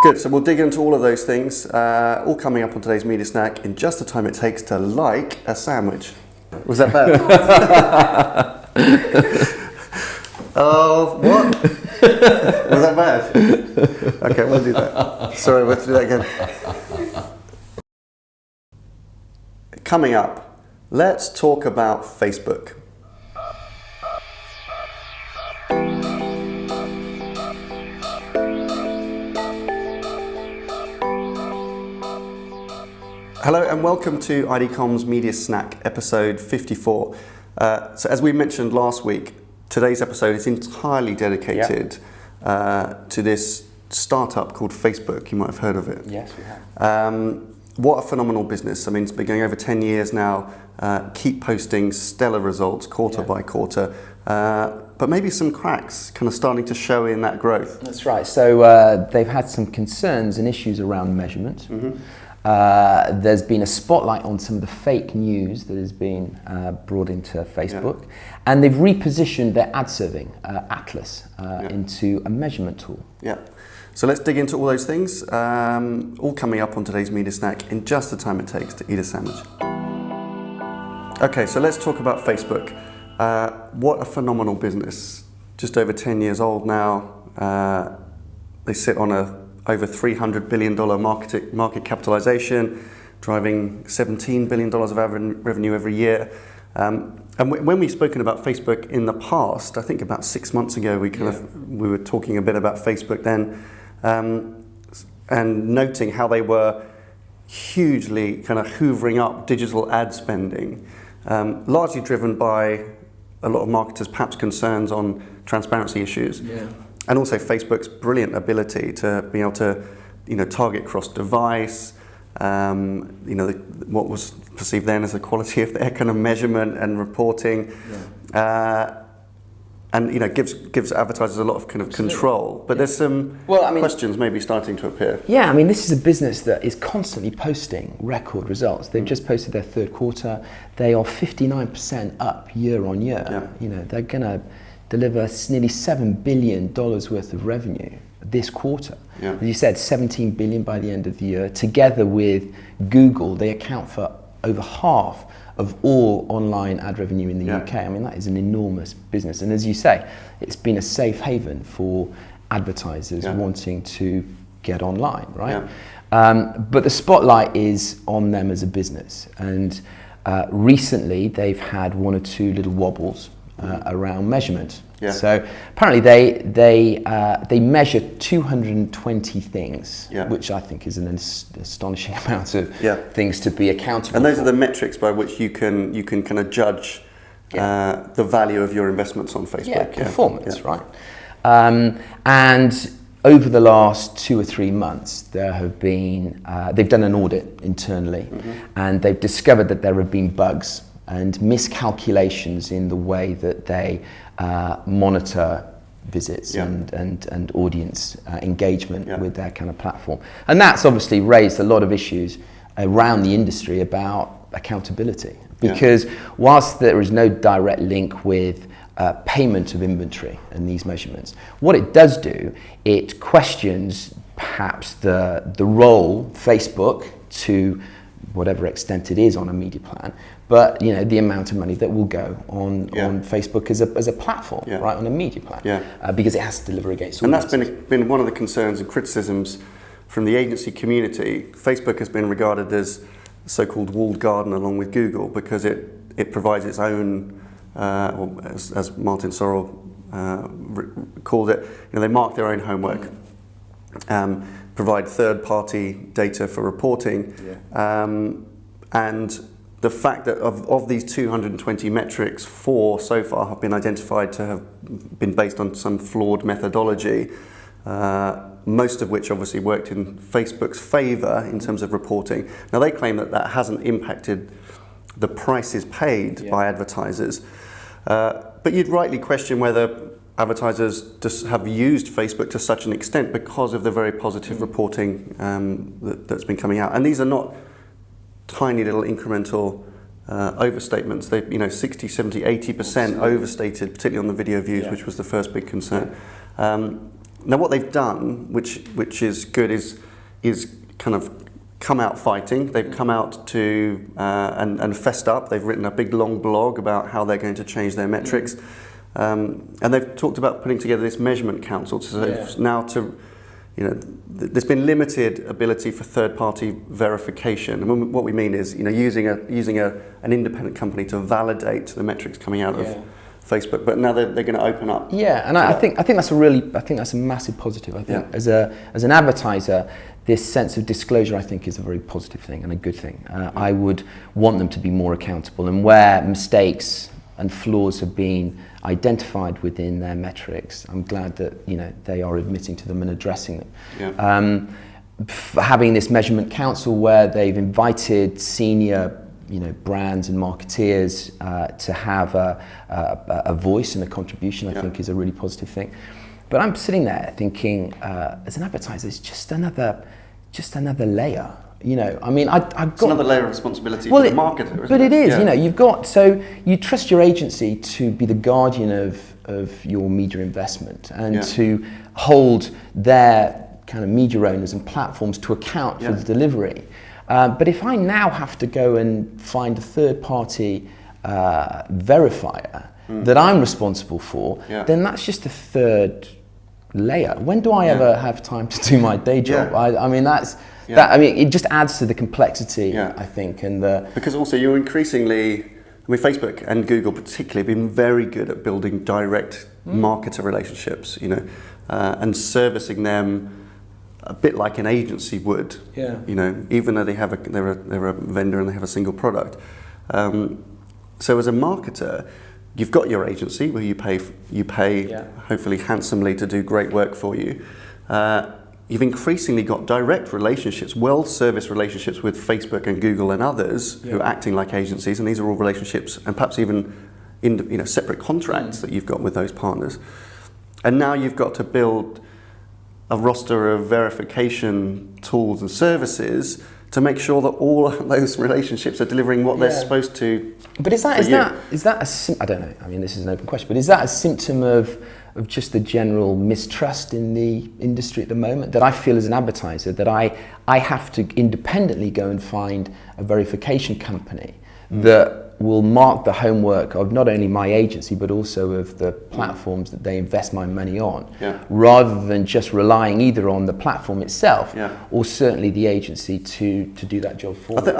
Good, so we'll dig into all of those things, all coming up on today's Media Snack in just the time it takes to like a sandwich. Was that bad? Oh, what? Was that bad? Okay, we'll do that. Sorry, we'll have to do that again. Coming up, let's talk about Facebook. Hello and welcome to IDCom's Media Snack, episode 54. So as we mentioned last week, today's episode is entirely dedicated to this startup called Facebook. You might have heard of it. Yes, we have. What a phenomenal business. I mean, it's been going over 10 years now, keep posting stellar results quarter by quarter, but maybe some cracks kind of starting to show in that growth. That's right. So they've had some concerns and issues around measurement. Mm-hmm. There's been a spotlight on some of the fake news that has been brought into Facebook, and they've repositioned their ad serving, Atlas, into a measurement tool. Yeah. So let's dig into all those things, all coming up on today's Media Snack in just the time it takes to eat a sandwich. Okay, so let's talk about Facebook. What a phenomenal business. Just over 10 years old now. They sit on over $300 billion market capitalization, driving $17 billion of revenue every year. And when we've spoken about Facebook in the past, I think about 6 months ago, we were talking a bit about Facebook then, and noting how they were hugely kind of hoovering up digital ad spending, largely driven by a lot of marketers' perhaps concerns on transparency issues. Yeah. And also Facebook's brilliant ability to be able to, target cross-device, what was perceived then as the quality of their kind of measurement and reporting, and gives advertisers a lot of kind of control. But there's some questions maybe starting to appear. Yeah, I mean, this is a business that is constantly posting record results. They've just posted their third quarter. They are 59% up year on year. Yeah. They're going to deliver nearly $7 billion worth of revenue this quarter. Yeah. As you said, $17 billion by the end of the year. Together with Google, they account for over half of all online ad revenue in the UK. I mean, that is an enormous business. And as you say, it's been a safe haven for advertisers wanting to get online, right? Yeah. But the spotlight is on them as a business. And recently, they've had one or two little wobbles around measurement. Yeah. So apparently they measure 220 things, which I think is an astonishing amount of things to be accountable for. And those are the metrics by which you can kind of judge the value of your investments on Facebook. Yeah, performance, right? And over the last 2 or 3 months, there have been they've done an audit internally, and they've discovered that there have been bugs and miscalculations in the way that they monitor visits and audience engagement with their kind of platform. And that's obviously raised a lot of issues around the industry about accountability. Because whilst there is no direct link with payment of inventory and these measurements, what it does do, it questions perhaps the role Facebook, to whatever extent it is on a media plan, but the amount of money that will go on Facebook as a platform, right, on a media plan, because it has to deliver against. And that's been one of the concerns and criticisms from the agency community. Facebook has been regarded as so-called walled garden along with Google, because it provides its own, as Martin Sorrell called it, they mark their own homework. Provide third-party data for reporting, and the fact that of these 220 metrics, 4 so far have been identified to have been based on some flawed methodology, most of which obviously worked in Facebook's favour in terms of reporting. Now they claim that hasn't impacted the prices paid by advertisers, but you'd rightly question whether advertisers just have used Facebook to such an extent because of the very positive reporting that's been coming out. And these are not tiny little incremental overstatements. They, 60, 70, 80% overstated, particularly on the video views, which was the first big concern. Now what they've done, which is good, is kind of come out fighting. They've come out to and fessed up. They've written a big long blog about how they're going to change their metrics, and they've talked about putting together this measurement council. So now there's been limited ability for third-party verification, and what we mean is using an independent company to validate the metrics coming out of Facebook. But now they're going to open up. Yeah, and I think that's a massive positive. I think as an advertiser, this sense of disclosure, I think, is a very positive thing and a good thing. I would want them to be more accountable, and where mistakes and flaws have been identified within their metrics, I'm glad that they are admitting to them and addressing them. Yeah. Having this measurement council where they've invited senior brands and marketeers to have a voice and a contribution, I think is a really positive thing. But I'm sitting there thinking, as an advertiser, it's just another layer. I've got another layer of responsibility for the marketer. But it is. You've got, so you trust your agency to be the guardian of your media investment and to hold their kind of media owners and platforms to account for the delivery. But if I now have to go and find a third-party verifier that I'm responsible for, then that's just a third layer. When do I ever have time to do my day job? It just adds to the complexity, I think, because also you're increasingly, Facebook and Google particularly have been very good at building direct marketer relationships, and servicing them a bit like an agency would, even though they're a vendor and they have a single product. So as a marketer, you've got your agency where you pay hopefully handsomely to do great work for you. You've increasingly got direct relationships, well-serviced relationships with Facebook and Google and others who are acting like agencies, and these are all relationships and perhaps even separate contracts that you've got with those partners. And now you've got to build a roster of verification tools and services to make sure that all of those relationships are delivering what they're supposed to. But is that I don't know. I mean, this is an open question. But is that a symptom of just the general mistrust in the industry at the moment? That I feel as an advertiser that I have to independently go and find a verification company that will mark the homework of not only my agency but also of the platforms that they invest my money on, rather than just relying either on the platform itself or certainly the agency to do that job for me.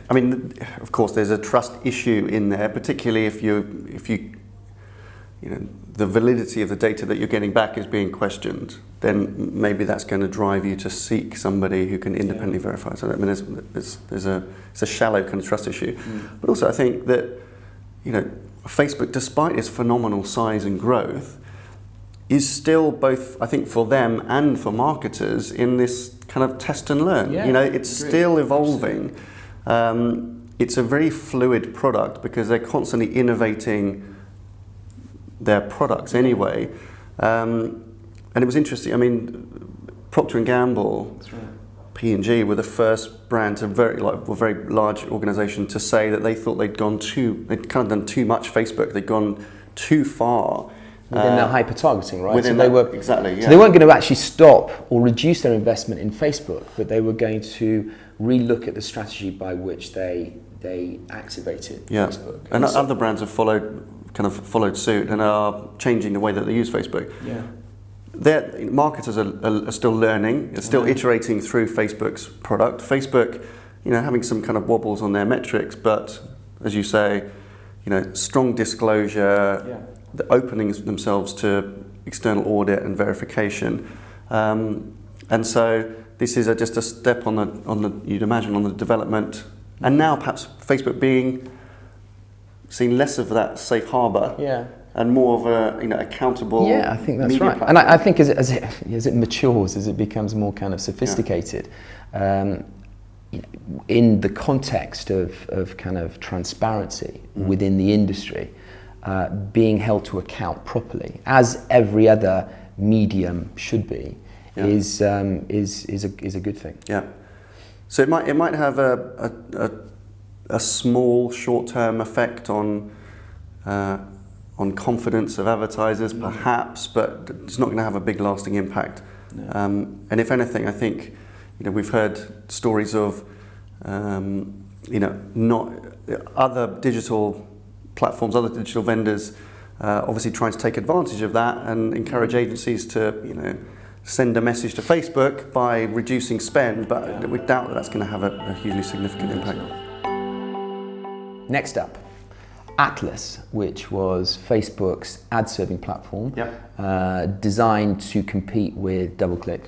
I mean, of course, there's a trust issue in there, particularly if you the validity of the data that you're getting back is being questioned. Then maybe that's going to drive you to seek somebody who can independently verify. So I mean, it's a shallow kind of trust issue. But also, I think that Facebook, despite its phenomenal size and growth, is still both, I think, for them and for marketers in this kind of test and learn. It's still evolving. It's a very fluid product because they're constantly innovating their products anyway. And it was interesting. I mean, Procter & Gamble, P&G were the first brand to very large organisation to say that they thought they'd kind of done too much Facebook. They'd gone too far. Within their hyper targeting, right? So they weren't going to actually stop or reduce their investment in Facebook, but they were going to relook at the strategy by which they activated Facebook. And other brands have followed suit and are changing the way that they use Facebook. Marketers are still learning, are still iterating through Facebook's product. Facebook, having some kind of wobbles on their metrics, but as you say, strong disclosure, the opening themselves to external audit and verification, and so this is just a step on the you'd imagine on the development, and now perhaps Facebook being seen less of that safe harbour. And more of a accountable. I think that's right. Platform. And I think as it matures, as it becomes more kind of sophisticated, in the context of kind of transparency within the industry, being held to account properly, as every other medium should be, is a good thing. So it might have a small short-term effect on on confidence of advertisers, perhaps, but it's not going to have a big lasting impact. No. And if anything, I think we've heard stories of not other digital platforms, other digital vendors, obviously trying to take advantage of that and encourage agencies to send a message to Facebook by reducing spend, but we doubt that that's going to have a hugely significant impact. Next up, Atlas, which was Facebook's ad serving platform, designed to compete with DoubleClick,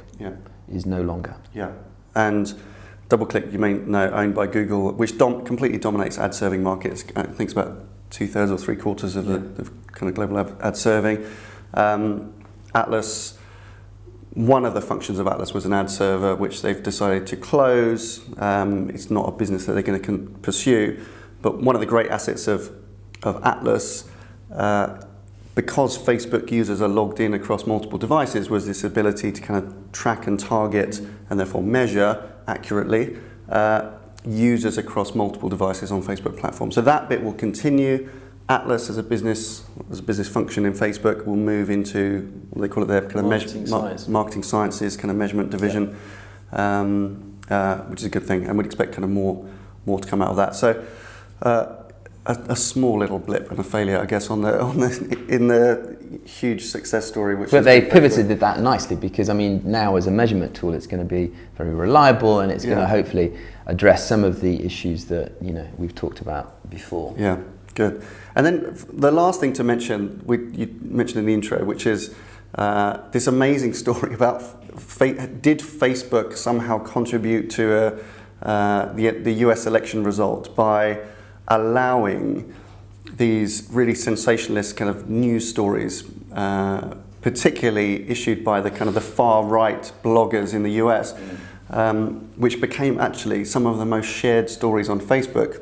is no longer. Yeah, and DoubleClick, you may know, owned by Google, which completely dominates ad serving markets. I think it's about 2/3 or 3/4 of the kind of global ad serving. Atlas, one of the functions of Atlas was an ad server, which they've decided to close. It's not a business that they're going to pursue, but one of the great assets of Atlas, because Facebook users are logged in across multiple devices, was this ability to kind of track and target and therefore measure accurately users across multiple devices on Facebook platforms. So that bit will continue. Atlas as a business function in Facebook will move into what they call it their kind of marketing sciences kind of measurement division, which is a good thing, and we'd expect kind of more to come out of that. So a small little blip and a failure, I guess, in the huge success story. But they pivoted that nicely, because now as a measurement tool, it's going to be very reliable, and it's going to hopefully address some of the issues that we've talked about before. Yeah, good. And then the last thing to mention, you mentioned in the intro, which is this amazing story about did Facebook somehow contribute to the US election result by allowing these really sensationalist kind of news stories, particularly issued by the kind of the far right bloggers in the US, which became actually some of the most shared stories on Facebook.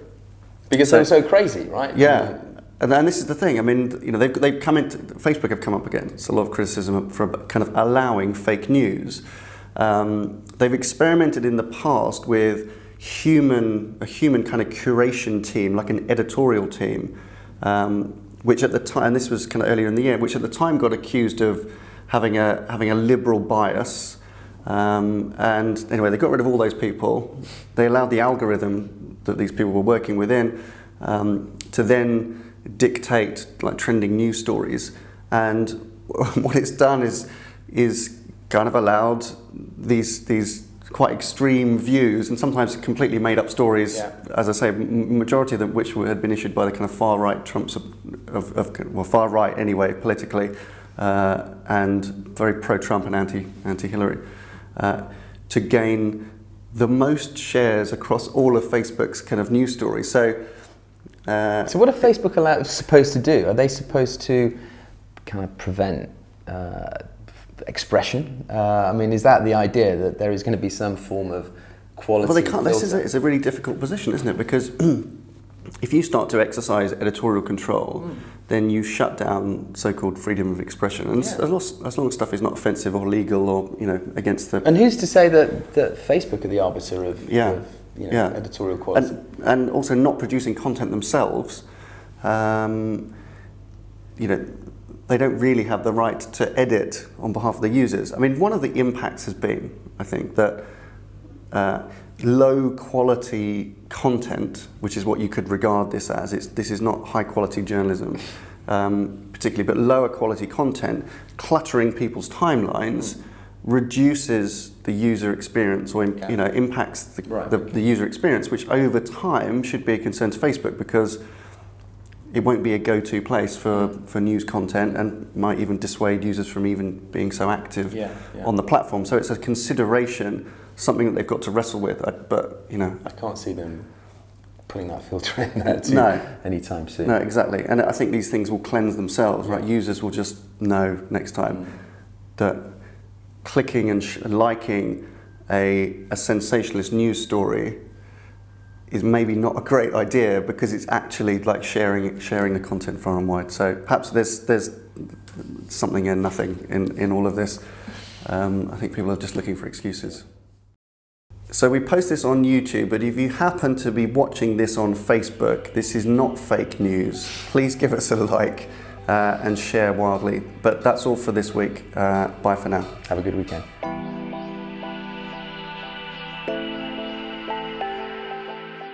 Because they're so crazy, right? Yeah. And this is the thing. They've come into Facebook have come up against a lot of criticism for kind of allowing fake news. They've experimented in the past with a human kind of curation team, like an editorial team, which at the time, and this was kind of earlier in the year, which at the time got accused of having a liberal bias. And anyway, they got rid of all those people. They allowed the algorithm that these people were working within to then dictate like trending news stories. And what it's done is kind of allowed these quite extreme views and sometimes completely made up stories, as I say, majority of them which had been issued by the kind of far right Trumps far right anyway politically, and very pro-Trump and anti-Hillary, to gain the most shares across all of Facebook's kind of news stories. So what are Facebook supposed to do? Are they supposed to kind of prevent expression? Is that the idea, that there is going to be some form of quality? Well, they can't. It's a really difficult position, isn't it? Because if you start to exercise editorial control, then you shut down so-called freedom of expression. And as long as stuff is not offensive or legal or against the. And who's to say that Facebook are the arbiter of editorial quality? And also not producing content themselves. They don't really have the right to edit on behalf of the users. One of the impacts has been, I think, that low quality content, which is what you could regard this as, this is not high quality journalism particularly, but lower quality content cluttering people's timelines reduces the user experience, or impacts the user experience, which over time should be a concern to Facebook, because it won't be a go-to place for news content and might even dissuade users from even being so active on the platform. So it's a consideration, something that they've got to wrestle with. But I can't see them putting that filter in there anytime soon. No, exactly. And I think these things will cleanse themselves, right? Users will just know next time that clicking and liking a sensationalist news story is maybe not a great idea, because it's actually like sharing the content far and wide. So perhaps there's something and nothing in all of this. I think people are just looking for excuses. So we post this on YouTube, but if you happen to be watching this on Facebook, this is not fake news. Please give us a like. and share wildly. But that's all for this week. Bye for now. Have a good weekend.